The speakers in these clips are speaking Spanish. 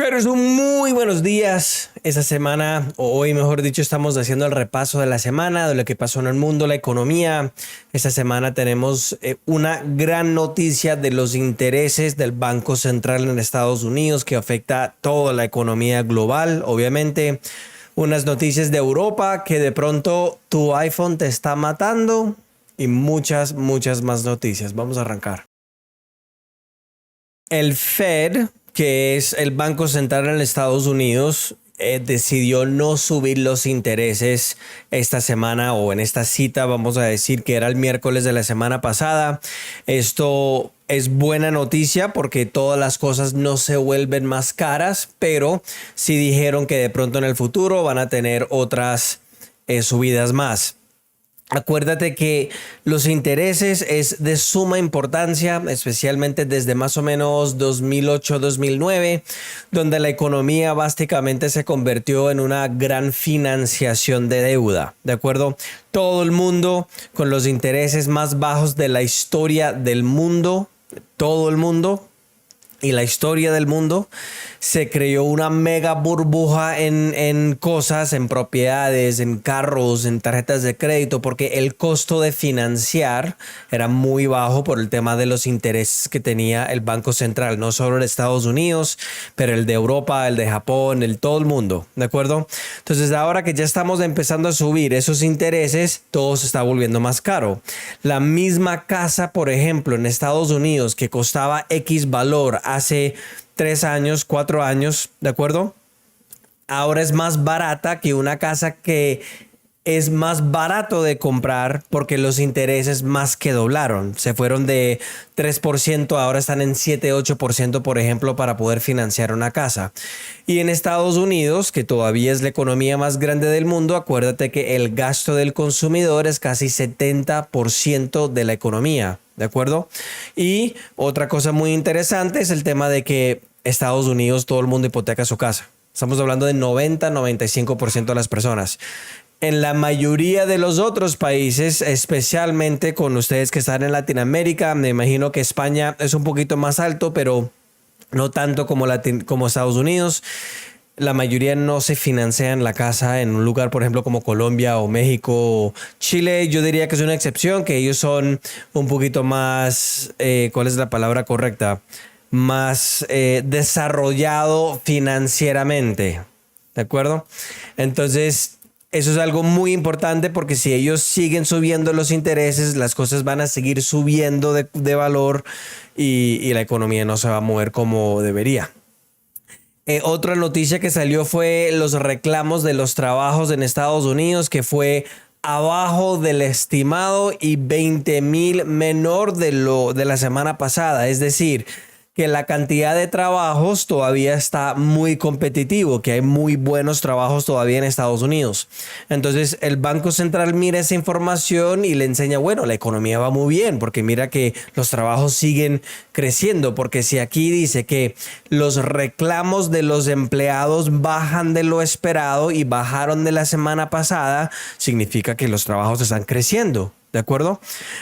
Traders, un muy buenos días. Esta semana, o hoy mejor dicho, estamos haciendo el repaso de la semana, de lo que pasó en el mundo, la economía. Esta semana tenemos una gran noticia de los intereses del Banco Central en Estados Unidos que afecta toda la economía global, obviamente. Unas noticias de Europa que de pronto tu iPhone te está matando y muchas más noticias. Vamos a arrancar. El Fed, que es el Banco Central en Estados Unidos, decidió no subir los intereses esta semana o en esta cita, vamos a decir que era el miércoles de la semana pasada. Esto es buena noticia porque todas las cosas no se vuelven más caras, pero sí dijeron que de pronto en el futuro van a tener otras subidas más. Acuérdate que los intereses es de suma importancia, especialmente desde más o menos 2008-2009, donde la economía básicamente se convirtió en una gran financiación de deuda, ¿de acuerdo? Todo el mundo con los intereses más bajos de la historia del mundo, todo el mundo. Y la historia del mundo, se creó una mega burbuja en cosas, en propiedades, en carros, en tarjetas de crédito, porque el costo de financiar era muy bajo por el tema de los intereses que tenía el Banco Central, no solo en Estados Unidos, pero el de Europa, el de Japón, el todo el mundo, ¿de acuerdo? Entonces ahora que ya estamos empezando a subir esos intereses, todo se está volviendo más caro. La misma casa, por ejemplo, en Estados Unidos, que costaba X valor hace 3 años, 4 años, ¿de acuerdo? Ahora es más barata que una casa que es más barato de comprar porque los intereses más que doblaron. Se fueron de 3%, ahora están en 7-8%, por ejemplo, para poder financiar una casa. Y en Estados Unidos, que todavía es la economía más grande del mundo, acuérdate que el gasto del consumidor es casi 70% de la economía. ¿De acuerdo? Y otra cosa muy interesante es el tema de que Estados Unidos todo el mundo hipoteca su casa. Estamos hablando de 90-95% de las personas. En la mayoría de los otros países, especialmente con ustedes que están en Latinoamérica, me imagino que España es un poquito más alto, pero no tanto como Estados Unidos. La mayoría no se financian la casa en un lugar, por ejemplo, como Colombia o México o Chile. Yo diría que es una excepción, que ellos son un poquito más, ¿cuál es la palabra correcta? Más desarrollado financieramente. ¿De acuerdo? Entonces, eso es algo muy importante porque si ellos siguen subiendo los intereses, las cosas van a seguir subiendo de valor y la economía no se va a mover como debería. Otra noticia que salió fue los reclamos de los trabajos en Estados Unidos, que fue abajo del estimado y 20,000 menor de la semana pasada. Es decir, que la cantidad de trabajos todavía está muy competitivo, que hay muy buenos trabajos todavía en Estados Unidos. Entonces el Banco Central mira esa información y le enseña, bueno, la economía va muy bien, porque mira que los trabajos siguen creciendo, porque si aquí dice que los reclamos de los empleados bajan de lo esperado y bajaron de la semana pasada, significa que los trabajos están creciendo, ¿de acuerdo?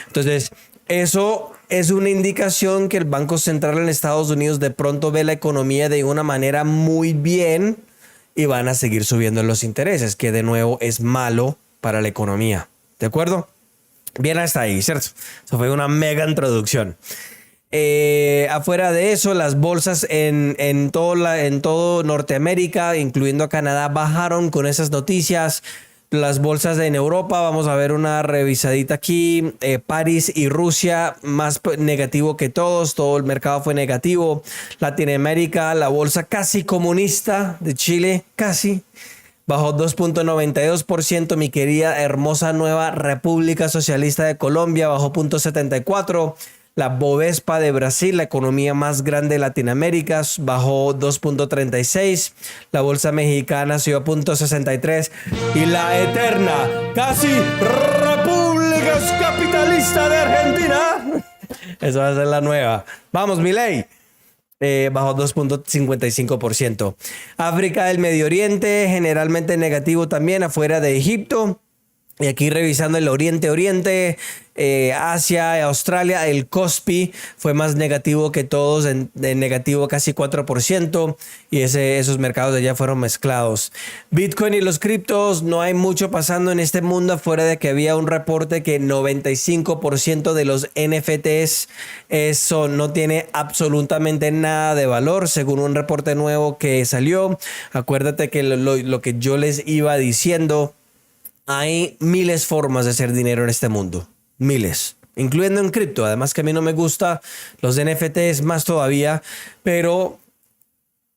Entonces, eso es una indicación que el Banco Central en Estados Unidos de pronto ve la economía de una manera muy bien y van a seguir subiendo los intereses, que de nuevo es malo para la economía. ¿De acuerdo? Bien hasta ahí, ¿cierto? Eso fue una mega introducción. Afuera de eso, las bolsas en todo Norteamérica, incluyendo a Canadá, bajaron con esas noticias. Las bolsas en Europa, vamos a ver una revisadita aquí. París y Rusia, más negativo que todos. Todo el mercado fue negativo. Latinoamérica, la bolsa casi comunista de Chile, casi. Bajó 2.92%. Mi querida hermosa nueva República Socialista de Colombia bajó 0.74%. La Bovespa de Brasil, la economía más grande de Latinoamérica, bajó 2.36. La bolsa mexicana subió a 0.63. Y la eterna, casi República Capitalista de Argentina. Esa va a ser la nueva. Vamos, Milei. Bajó 2.55%. África del Medio Oriente, generalmente negativo también, afuera de Egipto. Y aquí revisando el Oriente, Asia, Australia, el Kospi fue más negativo que todos, en negativo casi 4%, y esos mercados de allá fueron mezclados. Bitcoin y los criptos, no hay mucho pasando en este mundo, fuera de que había un reporte que 95% de los NFTs eso no tiene absolutamente nada de valor, según un reporte nuevo que salió. Acuérdate que lo que yo les iba diciendo, hay miles formas de hacer dinero en este mundo. Miles. Incluyendo en cripto. Además que a mí no me gusta los NFTs más todavía. Pero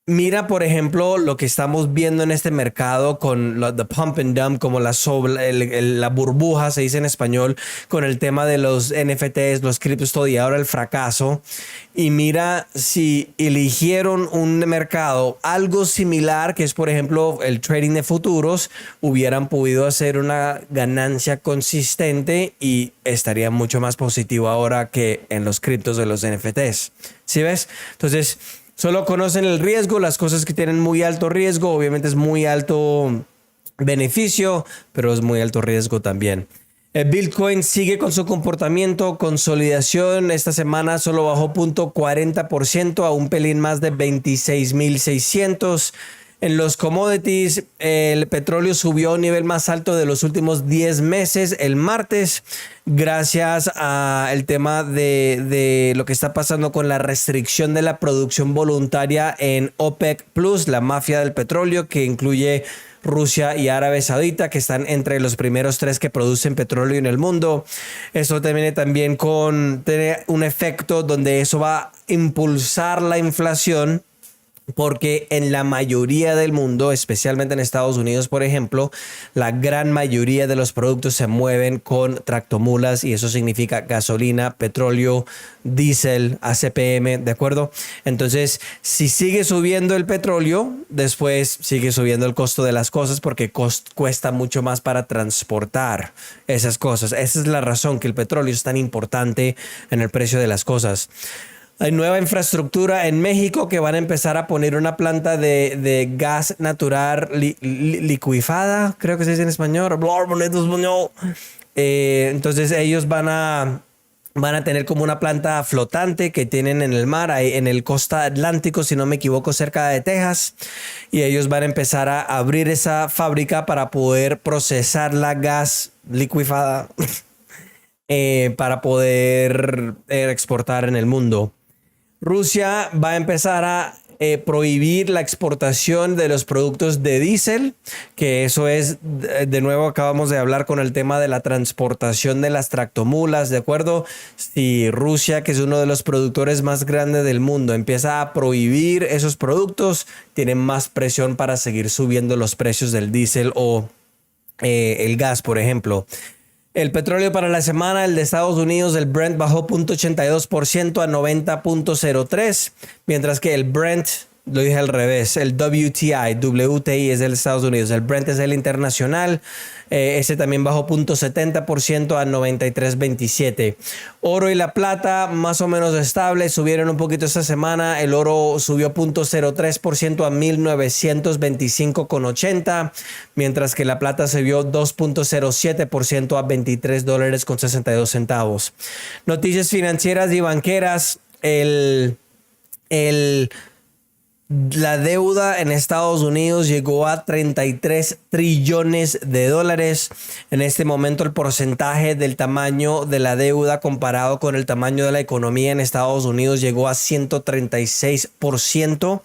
mira, por ejemplo, lo que estamos viendo en este mercado con the pump and dump, como la burbuja, se dice en español, con el tema de los NFTs, los criptos, todo, y ahora el fracaso. Y mira, si eligieron un mercado algo similar, que es por ejemplo el trading de futuros, hubieran podido hacer una ganancia consistente y estaría mucho más positivo ahora que en los criptos de los NFTs. ¿Sí ves? Entonces, solo conocen el riesgo, las cosas que tienen muy alto riesgo, obviamente es muy alto beneficio, pero es muy alto riesgo también. El Bitcoin sigue con su comportamiento, consolidación. Esta semana solo bajó 0.40% a un pelín más de 26.600. En los commodities, el petróleo subió a un nivel más alto de los últimos 10 meses el martes, gracias al tema de lo que está pasando con la restricción de la producción voluntaria en OPEC Plus, la mafia del petróleo, que incluye Rusia y Arabia Saudita, que están entre los primeros 3 que producen petróleo en el mundo. Eso tiene también tiene un efecto donde eso va a impulsar la inflación, porque en la mayoría del mundo, especialmente en Estados Unidos, por ejemplo, la gran mayoría de los productos se mueven con tractomulas, y eso significa gasolina, petróleo, diésel, ACPM, ¿de acuerdo? Entonces, si sigue subiendo el petróleo, después sigue subiendo el costo de las cosas, porque cuesta mucho más para transportar esas cosas. Esa es la razón que el petróleo es tan importante en el precio de las cosas. Hay nueva infraestructura en México, que van a empezar a poner una planta de gas natural licuefada, creo que se dice en español. Entonces ellos van a tener como una planta flotante que tienen en el mar, ahí en el costa atlántico, si no me equivoco, cerca de Texas. Y ellos van a empezar a abrir esa fábrica para poder procesar la gas licuefada para poder exportar en el mundo. Rusia va a empezar a prohibir la exportación de los productos de diésel, que eso es, de nuevo acabamos de hablar con el tema de la transportación de las tractomulas, ¿de acuerdo? Si Rusia, que es uno de los productores más grandes del mundo, empieza a prohibir esos productos, tiene más presión para seguir subiendo los precios del diésel o el gas, por ejemplo. El petróleo para la semana, el de Estados Unidos, el Brent bajó 0.82% a 90.03, mientras que el Brent, lo dije al revés, el WTI es del Estados Unidos, el Brent es el internacional, ese también bajó 0.70% a 93.27. Oro y la plata más o menos estable, subieron un poquito esta semana. El oro subió 0.03% a 1.925.80, mientras que la plata subió 2.07% a $23.62. Noticias financieras y banqueras. La deuda en Estados Unidos llegó a 33 trillones de dólares. En este momento el porcentaje del tamaño de la deuda comparado con el tamaño de la economía en Estados Unidos llegó a 136%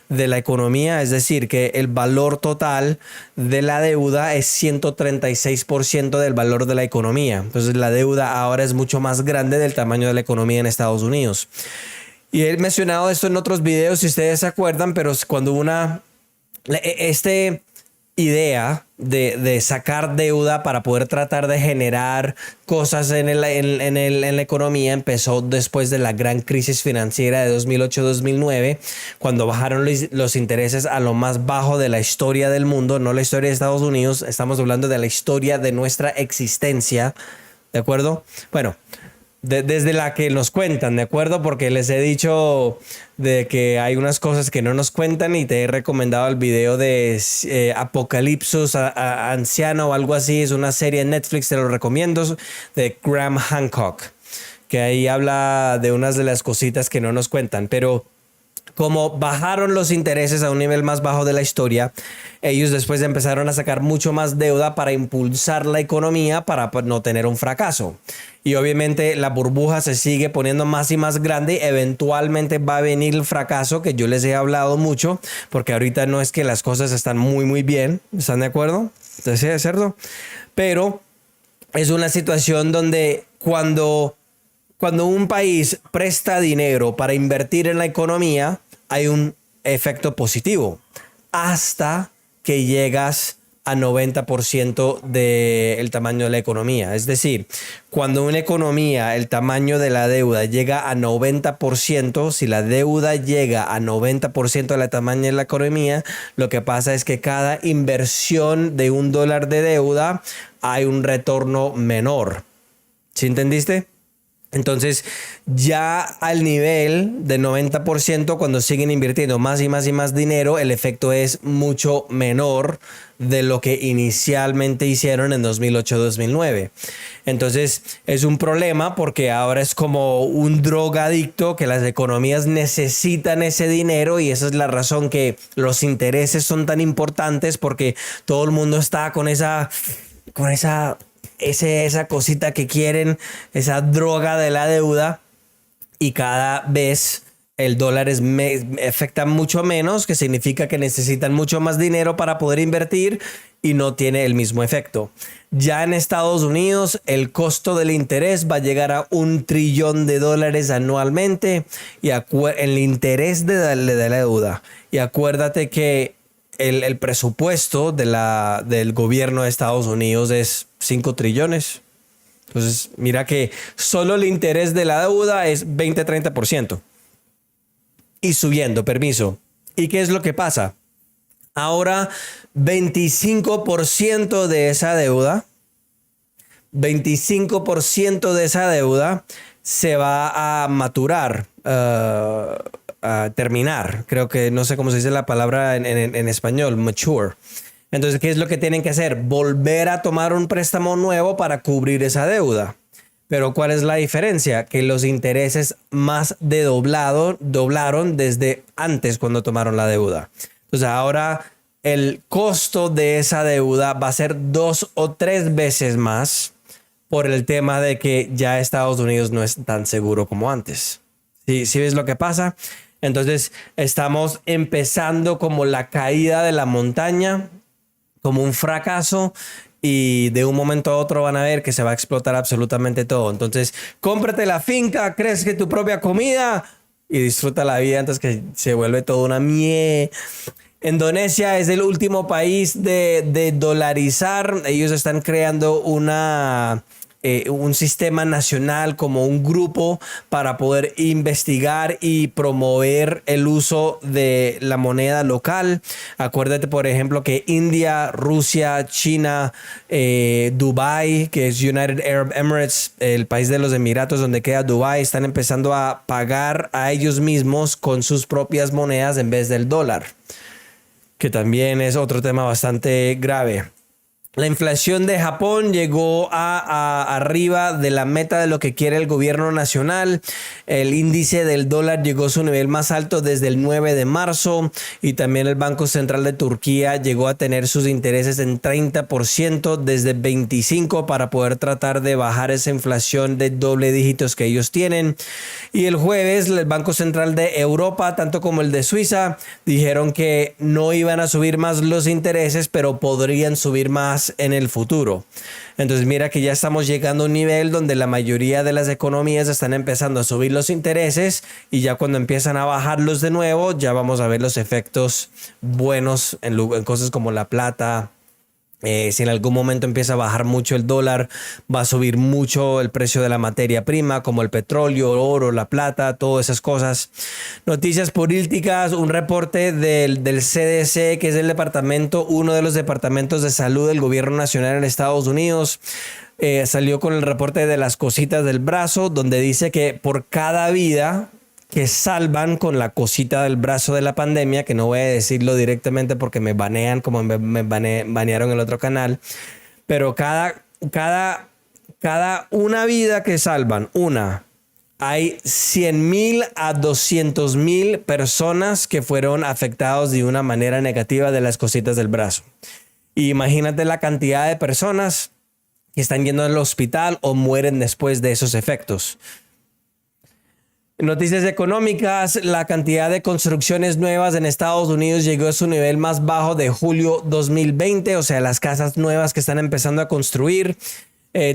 de la economía. Es decir, que el valor total de la deuda es 136% del valor de la economía. Entonces la deuda ahora es mucho más grande del tamaño de la economía en Estados Unidos. Y he mencionado esto en otros videos, si ustedes se acuerdan, pero cuando idea de sacar deuda para poder tratar de generar cosas en la economía empezó después de la gran crisis financiera de 2008-2009, cuando bajaron los intereses a lo más bajo de la historia del mundo, no la historia de Estados Unidos, estamos hablando de la historia de nuestra existencia, ¿de acuerdo? Bueno, desde la que nos cuentan, ¿de acuerdo? Porque les he dicho de que hay unas cosas que no nos cuentan y te he recomendado el video de Apocalipsis Anciano o algo así. Es una serie en Netflix, te lo recomiendo, de Graham Hancock, que ahí habla de unas de las cositas que no nos cuentan, pero como bajaron los intereses a un nivel más bajo de la historia, ellos después empezaron a sacar mucho más deuda para impulsar la economía para no tener un fracaso. Y obviamente la burbuja se sigue poniendo más y más grande. Eventualmente va a venir el fracaso que yo les he hablado mucho, porque ahorita no es que las cosas están muy bien. ¿Están de acuerdo? ¿Sí, es cierto? Pero es una situación donde cuando un país presta dinero para invertir en la economía, hay un efecto positivo hasta que llegas a 90% del tamaño de la economía. Es decir, cuando una economía, el tamaño de la deuda llega a 90%, si la deuda llega a 90% del tamaño de la economía, lo que pasa es que cada inversión de $1 de deuda hay un retorno menor. ¿Sí entendiste? Entonces, ya al nivel de 90%, cuando siguen invirtiendo más y más y más dinero, el efecto es mucho menor de lo que inicialmente hicieron en 2008-2009. Entonces, es un problema porque ahora es como un drogadicto que las economías necesitan ese dinero, y esa es la razón que los intereses son tan importantes, porque todo el mundo está con esa cosita que quieren, esa droga de la deuda, y cada vez el dólar afecta mucho menos, que significa que necesitan mucho más dinero para poder invertir y no tiene el mismo efecto. Ya en Estados Unidos el costo del interés va a llegar a $1 trillón anualmente, y el interés de la deuda. Y acuérdate que el presupuesto del gobierno de Estados Unidos es 5 trillones. Entonces, mira que solo el interés de la deuda es 20-30%. Y subiendo, permiso. ¿Y qué es lo que pasa? Ahora, 25% de esa deuda, 25% de esa deuda se va a maturar, a terminar. Creo que no sé cómo se dice la palabra en español, mature. Entonces, ¿qué es lo que tienen que hacer? Volver a tomar un préstamo nuevo para cubrir esa deuda. Pero ¿cuál es la diferencia? Que los intereses más de doblaron desde antes cuando tomaron la deuda. Entonces, ahora el costo de esa deuda va a ser 2 o 3 veces más, por el tema de que ya Estados Unidos no es tan seguro como antes. ¿Sí ves lo que pasa? Entonces, estamos empezando como la caída de la montaña, como un fracaso, y de un momento a otro van a ver que se va a explotar absolutamente todo. Entonces, cómprate la finca, crece tu propia comida y disfruta la vida antes que se vuelve todo una mierda. Indonesia es el último país de dolarizar. Ellos están creando un sistema nacional, como un grupo para poder investigar y promover el uso de la moneda local. Acuérdate, por ejemplo, que India, Rusia, China, Dubai, que es United Arab Emirates, el país de los Emiratos donde queda Dubai, están empezando a pagar a ellos mismos con sus propias monedas en vez del dólar, que también es otro tema bastante grave. La inflación de Japón llegó a arriba de la meta de lo que quiere el gobierno nacional. El índice del dólar llegó a su nivel más alto desde el 9 de marzo, y también el Banco Central de Turquía llegó a tener sus intereses en 30% desde 25% para poder tratar de bajar esa inflación de doble dígitos que ellos tienen. Y el jueves el Banco Central de Europa, tanto como el de Suiza, dijeron que no iban a subir más los intereses, pero podrían subir más en el futuro. Entonces mira que ya estamos llegando a un nivel donde la mayoría de las economías están empezando a subir los intereses, y ya cuando empiezan a bajarlos de nuevo, ya vamos a ver los efectos buenos en cosas como la plata. Si en algún momento empieza a bajar mucho el dólar, va a subir mucho el precio de la materia prima, como el petróleo, el oro, la plata, todas esas cosas. Noticias políticas: un reporte del CDC, que es uno de los departamentos de salud del gobierno nacional en Estados Unidos, salió con el reporte de las cositas del brazo, donde dice que por cada vida que salvan con la cosita del brazo de la pandemia, que no voy a decirlo directamente porque me banean como banearon el otro canal, pero cada una vida que salvan, hay 100,000 a 200,000 personas que fueron afectados de una manera negativa de las cositas del brazo. Y imagínate la cantidad de personas que están yendo al hospital o mueren después de esos efectos. Noticias económicas, la cantidad de construcciones nuevas en Estados Unidos llegó a su nivel más bajo de julio 2020, o sea, las casas nuevas que están empezando a construir.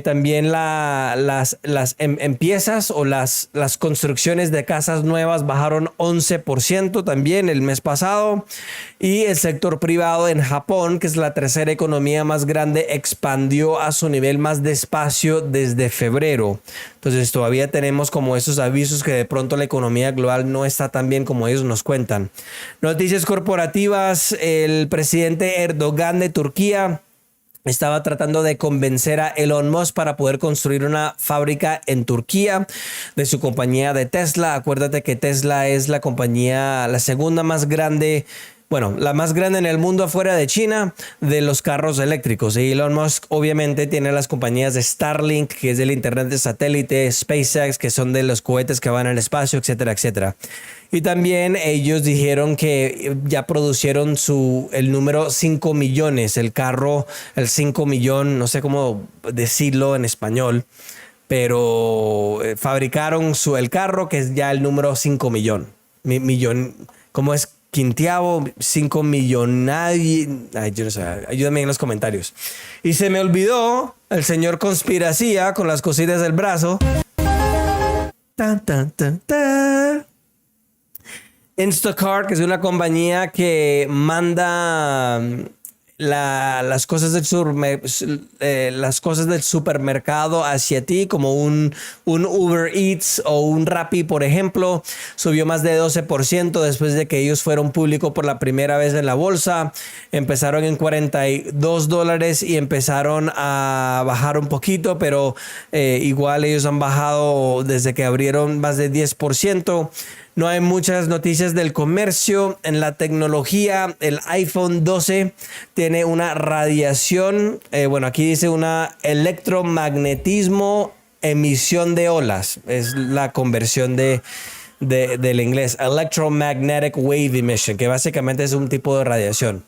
También las empiezas o las construcciones de casas nuevas bajaron 11% también el mes pasado. Y el sector privado en Japón, que es la tercera economía más grande, expandió a su nivel más despacio desde febrero. Entonces todavía tenemos como esos avisos que de pronto la economía global no está tan bien como ellos nos cuentan. Noticias corporativas, el presidente Erdogan de Turquía estaba tratando de convencer a Elon Musk para poder construir una fábrica en Turquía de su compañía de Tesla. Acuérdate que Tesla es la compañía, la segunda más grande, bueno, la más grande en el mundo afuera de China de los carros eléctricos. Y Elon Musk obviamente tiene las compañías de Starlink, que es del internet de satélite, SpaceX, que son de los cohetes que van al espacio, etcétera, etcétera. Y también ellos dijeron que ya producieron el número 5 millones, el carro, el 5 millón, no sé cómo decirlo en español, pero fabricaron el carro que es ya el número 5 millón. ¿Cómo es? Quintiavo, 5 millonario. Ay, yo no sé, ayúdame en los comentarios. Y se me olvidó el señor Conspiracía con las cositas del brazo. Tan, tan, tan, tan. Instacart, que es una compañía que manda las cosas las cosas del supermercado hacia ti, como un Uber Eats o un Rappi, por ejemplo, subió más de 12% después de que ellos fueron público por la primera vez en la bolsa. Empezaron en $42 y empezaron a bajar un poquito, pero igual ellos han bajado desde que abrieron más de 10%. No hay muchas noticias del comercio. En la tecnología, el iPhone 12 tiene una radiación, aquí dice una electromagnetismo, emisión de olas. Es la conversión del inglés. Electromagnetic Wave Emission, que básicamente es un tipo de radiación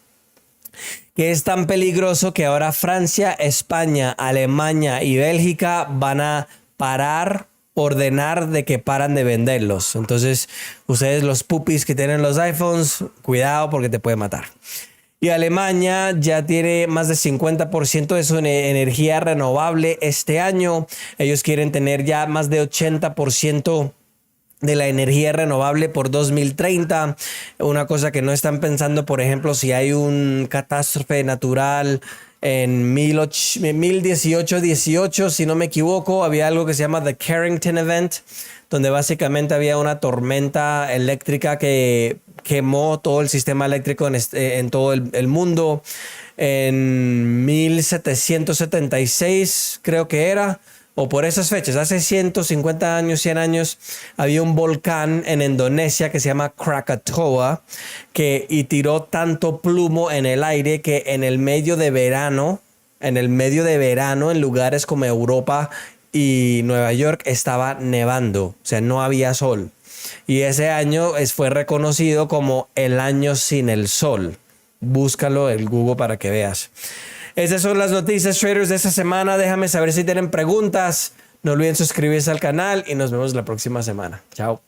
que es tan peligroso que ahora Francia, España, Alemania y Bélgica van a ordenar de que paran de venderlos. Entonces, ustedes los pupis que tienen los iPhones, cuidado porque te puede matar. Y Alemania ya tiene más de 50% de su energía renovable este año. Ellos quieren tener ya más de 80% de la energía renovable por 2030. Una cosa que no están pensando, por ejemplo, si hay un catástrofe natural en 1818, si no me equivoco, había algo que se llama The Carrington Event, donde básicamente había una tormenta eléctrica que quemó todo el sistema eléctrico en todo el mundo. En 1776 creo que era, o por esas fechas, hace 150 años, 100 años, había un volcán en Indonesia que se llama Krakatoa y tiró tanto plomo en el aire que en el medio de verano, en lugares como Europa y Nueva York estaba nevando, o sea, no había sol. Y ese año fue reconocido como el año sin el sol. Búscalo en Google para que veas. Esas son las noticias traders de esta semana. Déjame saber si tienen preguntas. No olviden suscribirse al canal y nos vemos la próxima semana. Chao.